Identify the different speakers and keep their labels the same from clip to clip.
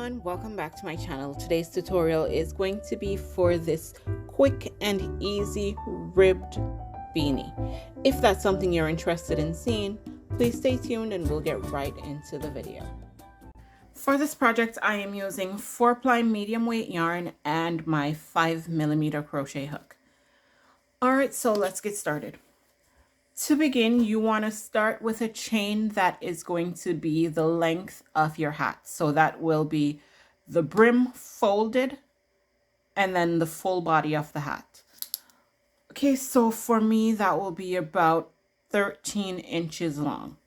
Speaker 1: everyone, welcome back to my channel. Today's tutorial is going to be for this quick and easy ribbed beanie. If that's something you're interested in seeing, please stay tuned and we'll get right into the video. For this project, I am using 4-ply medium weight yarn and my 5mm crochet hook. Alright, so let's get started. To begin, you want to start with a chain that is going to be the length of your hat. So that will be the brim folded and then the full body of the hat. Okay, so for me, that will be about 13 inches long.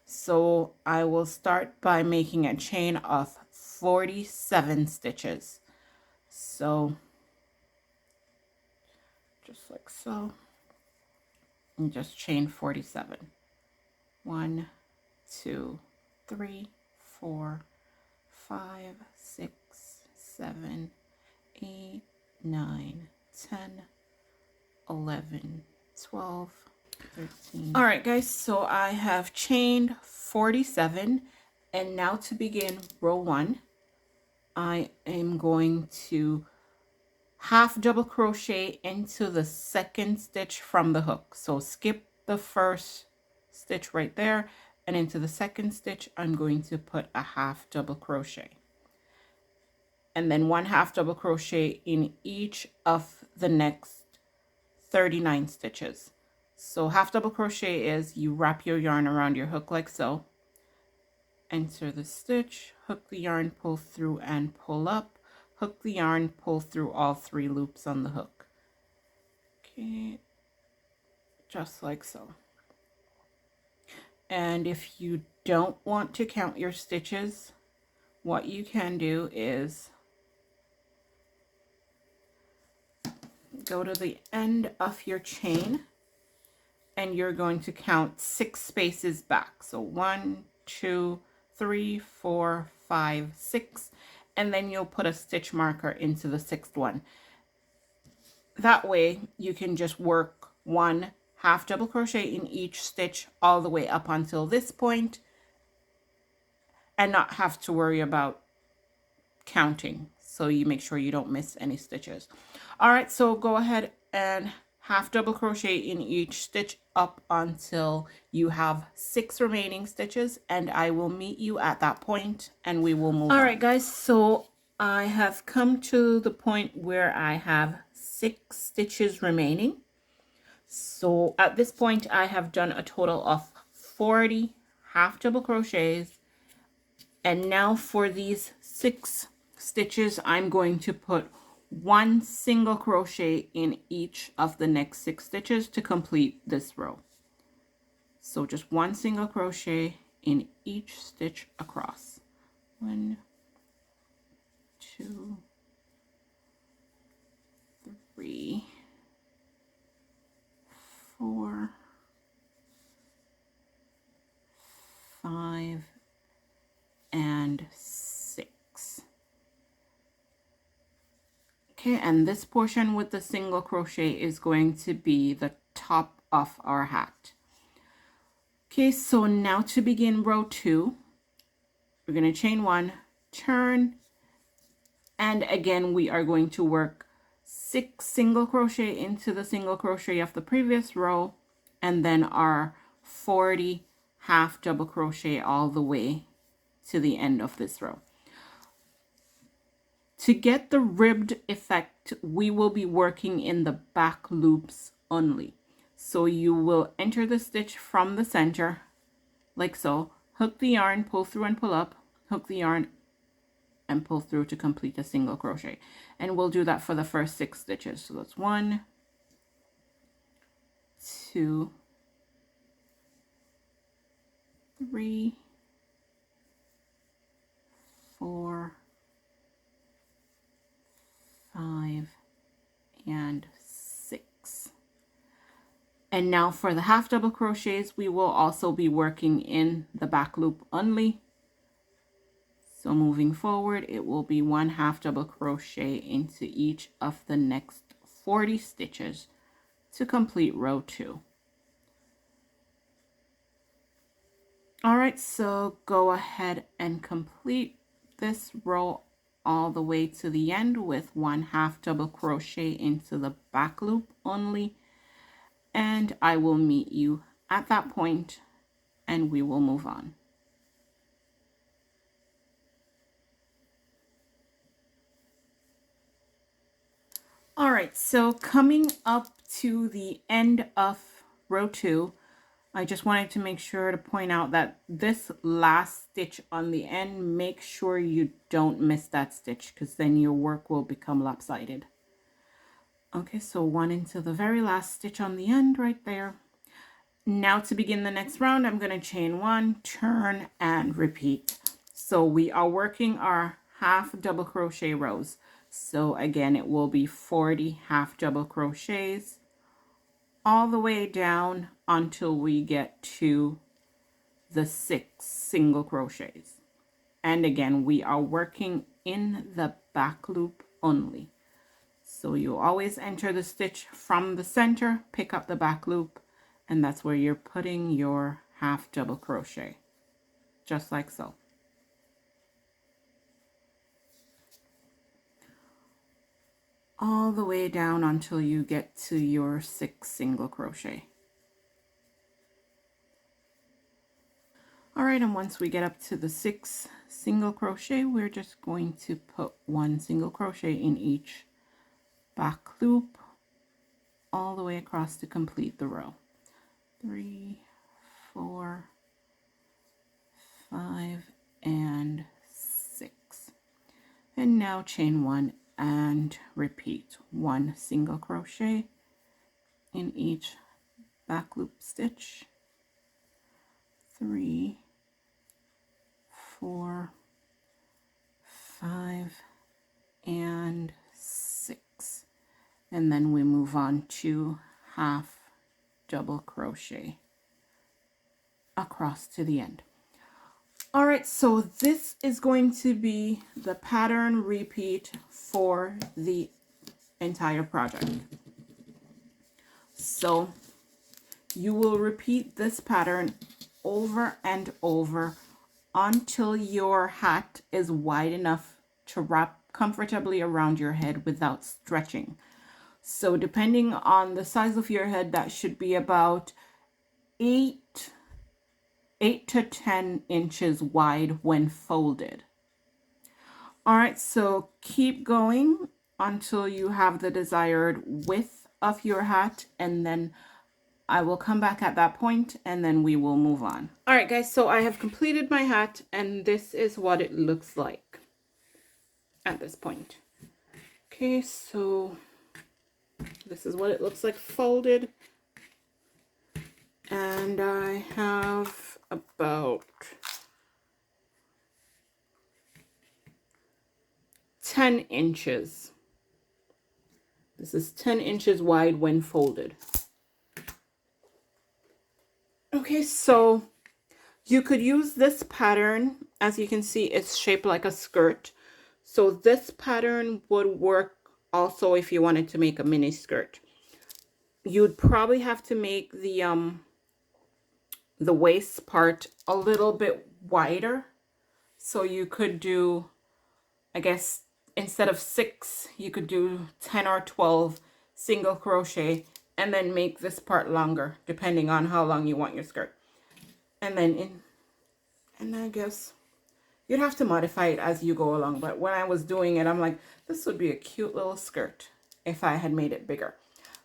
Speaker 1: So I will start by making a chain of 47 stitches. So just like so. And just chain 47. 1, 2, 3, 4, 5, 6, 7, 8, 9, 10, 11, 12, 13. All right, guys, so I have chained 47, and now to begin row 1, I am going to half double crochet into the second stitch from the hook. So skip the first stitch right there, and into the second stitch I'm going to put a half double crochet, and then 1 half double crochet in each of the next 39 stitches. So half double crochet is you wrap your yarn around your hook like so, enter the stitch, hook the yarn, pull through and pull up, hook the yarn, pull through all 3 loops on the hook. Okay, just like so. And if you don't want to count your stitches, what you can do is go to the end of your chain and you're going to count 6 spaces back. So 1, 2, 3, 4, 5, 6, and then you'll put a stitch marker into the 6th one. That way you can just work 1 half double crochet in each stitch all the way up until this point and not have to worry about counting, so you make sure you don't miss any stitches. All right, so go ahead and half double crochet in each stitch up until you have 6 remaining stitches, and I will meet you at that point and we will move on. All right, guys, so I have come to the point where I have 6 stitches remaining. So at this point I have done a total of 40 half double crochets, and now for these 6 stitches I'm going to put 1 single crochet in each of the next 6 stitches to complete this row. So just 1 single crochet in each stitch across. 1, 2, 3, 4, 5, and 6. Okay, and this portion with the single crochet is going to be the top of our hat. Okay, so now to begin row 2, we're going to chain 1, turn, and again we are going to work 6 single crochet into the single crochet of the previous row, and then our 40 half double crochet all the way to the end of this row. To get the ribbed effect, we will be working in the back loops only. So you will enter the stitch from the center like so, hook the yarn, pull through and pull up, hook the yarn and pull through to complete a single crochet. And we'll do that for the first 6 stitches. So that's 1, 2, 3, 4, 5, and 6. And now for the half double crochets, we will also be working in the back loop only. So moving forward, it will be 1 half double crochet into each of the next 40 stitches to complete row 2. All right, so go ahead and complete this row all the way to the end with 1/2 double crochet into the back loop only, and I will meet you at that point and we will move on. All right, so coming up to the end of row 2, I just wanted to make sure to point out that this last stitch on the end, make sure you don't miss that stitch because then your work will become lopsided. Okay, so 1 into the very last stitch on the end right there. Now to begin the next round, I'm going to chain 1, turn, and repeat. So we are working our 1/2 double crochet rows. So again, it will be 40 1/2 double crochets all the way down until we get to the 6 single crochets. And again, we are working in the back loop only. So you always enter the stitch from the center, pick up the back loop, and that's where you're putting your 1/2 double crochet, just like so. All the way down until you get to your 6 single crochet. All right, and once we get up to the 6 single crochet, we're just going to put 1 single crochet in each back loop all the way across to complete the row. 3, 4, 5, and 6. And now chain 1 and repeat 1 single crochet in each back loop stitch. 3, 4, 5, and 6. And then we move on to 1/2 double crochet across to the end. All right, so this is going to be the pattern repeat for the entire project. So you will repeat this pattern over and over until your hat is wide enough to wrap comfortably around your head without stretching. So depending on the size of your head, that should be about 8 to 10 inches wide when folded. All right, so keep going until you have the desired width of your hat, and then I will come back at that point and then we will move on. All right, guys, so I have completed my hat and this is what it looks like at this point. Okay, so this is what it looks like folded. And I have about 10 inches. This is 10 inches wide when folded. Okay, so you could use this pattern. As you can see, it's shaped like a skirt. So this pattern would work also if you wanted to make a mini skirt. You'd probably have to make the waist part a little bit wider. So you could do, I guess, instead of 6, you could do 10 or 12 single crochet and then make this part longer depending on how long you want your skirt. And then and I guess you'd have to modify it as you go along. But when I was doing it, I'm like, this would be a cute little skirt if I had made it bigger.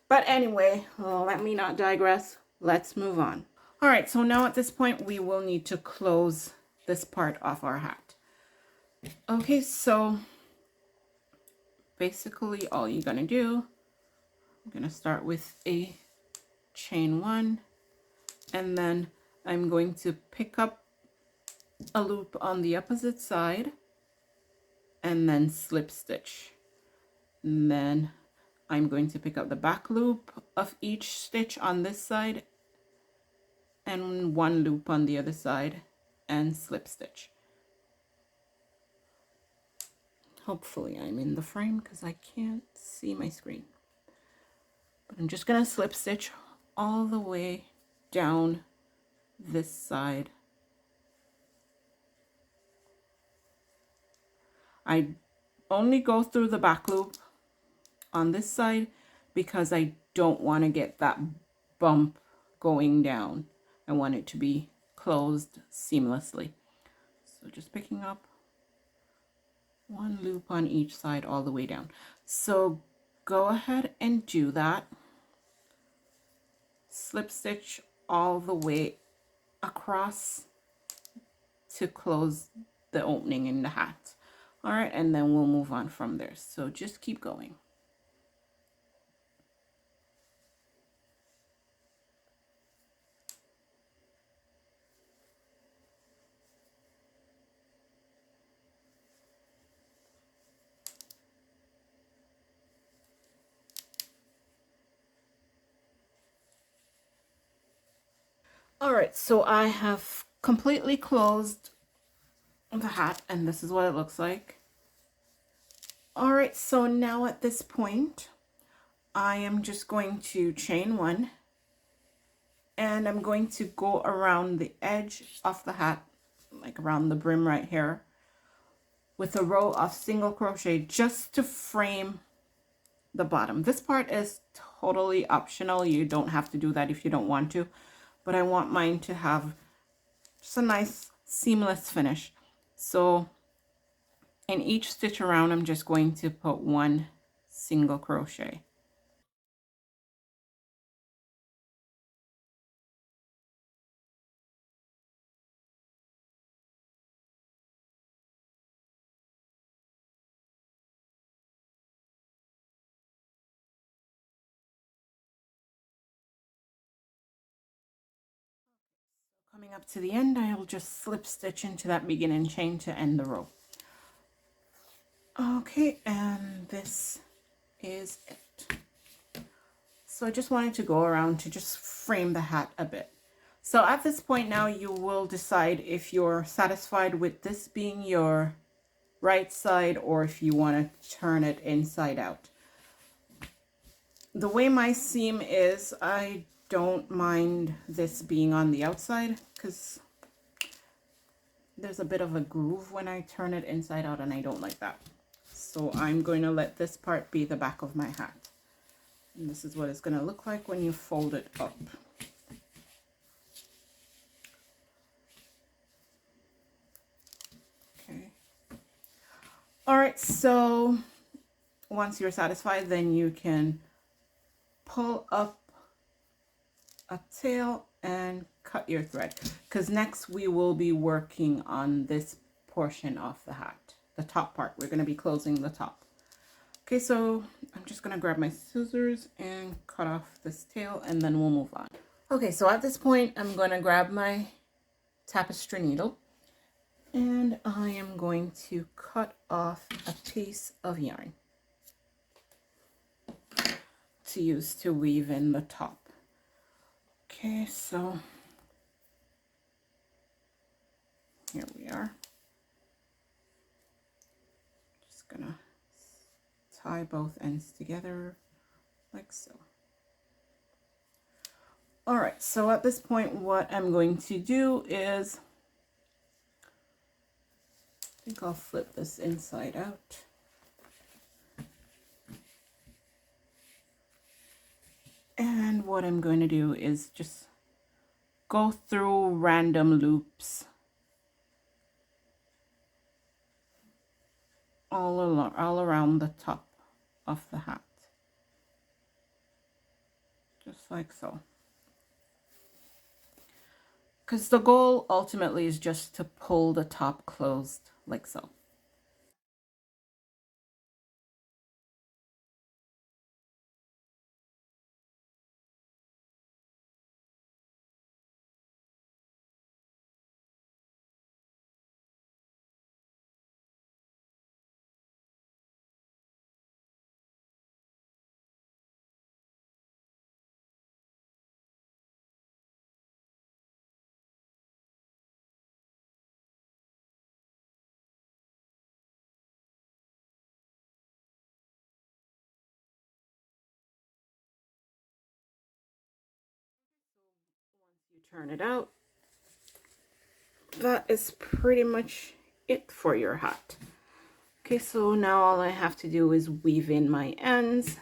Speaker 1: But anyway, let me not digress. Let's move on. All right, so now at this point, we will need to close this part off our hat. Okay, so basically all you're gonna do, I'm gonna start with a chain 1, and then I'm going to pick up a loop on the opposite side and then slip stitch. And then I'm going to pick up the back loop of each stitch on this side and 1 loop on the other side and slip stitch. Hopefully I'm in the frame because I can't see my screen. But I'm just gonna slip stitch all the way down this I only go through the back loop on this side because I don't want to get that bump going down. I want it to be closed seamlessly. So just picking up one loop on each side all the way down. So go ahead and do that. Slip stitch all the way across to close the opening in the hat. All right, and then we'll move on from there. So just keep going. All right, so I have completely closed the hat, and this is what it looks like. All right, so now at this point, I am just going to chain one, and I'm going to go around the edge of the hat, like around the brim right here, with a row of single crochet just to frame the bottom. This part is totally optional. You don't have to do that if you don't want to, but I want mine to have just a nice seamless finish. So in each stitch around, I'm just going to put one single crochet. Coming up to the end, I'll just slip stitch into that beginning chain to end the row. Okay, and this is it. So I just wanted to go around to just frame the hat a bit. So at this point now, you will decide if you're satisfied with this being your right side or if you want to turn it inside out. The way my seam is, I don't mind this being on the outside because there's a bit of a groove when I turn it inside out, and I don't like that. So I'm going to let this part be the back of my hat. And this is what it's going to look like when you fold it up. Okay. All right, so once you're satisfied, then you can pull up a tail and cut your thread, because next we will be working on this portion of the hat, the top part. We're going to be closing the top. Okay, so I'm just going to grab my scissors and cut off this tail, and then we'll move on. Okay, so at this point, I'm going to grab my tapestry needle, and I am going to cut off a piece of yarn to use to weave in the top. Okay, so here we are. Just gonna tie both ends together like so. All right, so at this point, what I'm going to do is, I think I'll flip this inside out. And what I'm going to do is just go through random loops all around the top of the hat, just like so. Because the goal ultimately is just to pull the top closed like so. Once you turn it out, that is pretty much it for your hat. Okay, so now all I have to do is weave in my ends.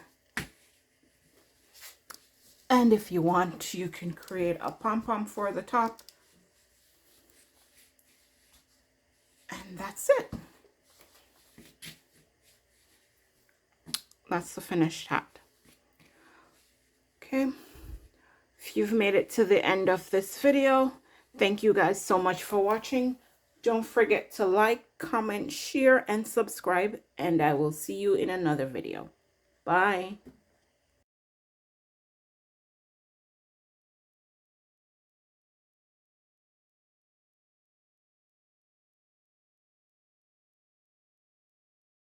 Speaker 1: And if you want, you can create a pom-pom for the top. And that's it. That's the finished hat. Okay. If you've made it to the end of this video, thank you guys so much for watching. Don't forget to like, comment, share, and subscribe, and I will see you in another video. Bye.